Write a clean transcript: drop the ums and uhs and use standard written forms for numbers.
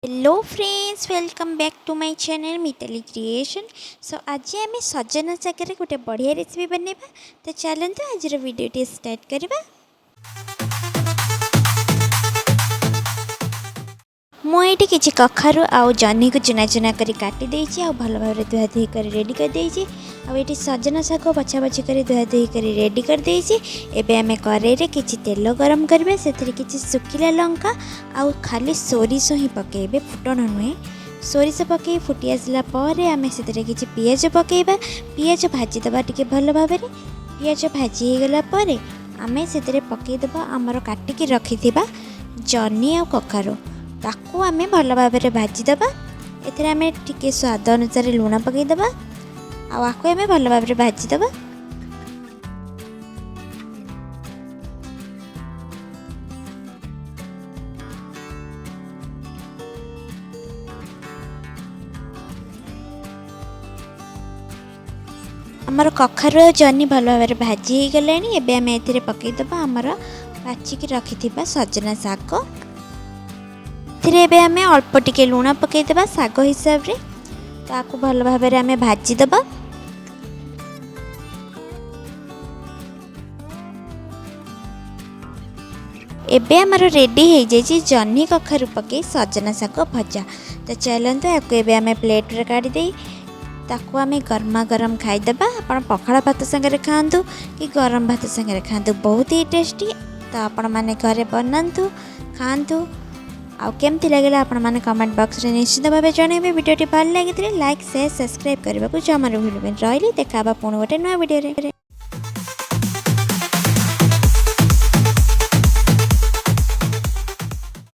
Hello friends, welcome back to my channel Mitali creation. So आज आम सजना शागर गोटे बढ़िया रेसिपी बनवा। तो चलते आज वीडियो स्टार्ट करवा। मुझे किसी कखारु आउ जह्नी को चुना चुना कर काटी देछि आ भल भाव धुआ धुई कर रेडी कर देछि। आउे सजना शाग बछा बछी कर धुआ धुई कर रेडी कर देछि। एबे आमे करेरे किछि तेल गरम करबे, सेथरे किछि सुखिला लंका आउ खाली सोरिष ही पकेबे, फुटण नुहे। सोरिष पकई फुटी आसला परे आमे सेथरे किछि पियाज पकेबा। पियाज भाजी दबा टिके भल भाव। पियाज भाजी हो गला परे आमे सेथरे पकई दबा हमर काटिकी रखिथिबा जह्नी आ कखारु। ताकू आमे भल भाव भाजीदबा। एथरे आमे टिके स्वाद अनुसार लुण पकईदबा आकु आमे भल भाव भाजीदबा। आमर कखारु जह्नी भल भाव भाजी हो गलानी। एबे आमे एथरे पकईदबा हमर बाछिकी रखिथिबा सजना शाग। एबे अल्प टिके लुण पकईदबा शाग हिसाब रे। ताकू भल भाव आमे भाजीदबा। एबे हमर रेडी हो जाइए जह्नी कखारु पकई सजना शाग भजा। तो चलते याकू एबे आमे प्लेट रे काढ़ी दे ताकू आमे गरमा गरम खाईदबा। आपण पखाड़ा भात संगे खातु कि गरम भात संगे खातु, बहुत ही टेस्टी। तो आपण माने घरे बनातु खातु। आउ केमती लगे आपण माने कमेंट बॉक्स रे निश्चित भाव जनइबे। वीडियो भल लगी लाइक शेयर सब्सक्राइब करने को जमार भूलबेनि। रही देखा पुणी गोटे नया वीडियो रे।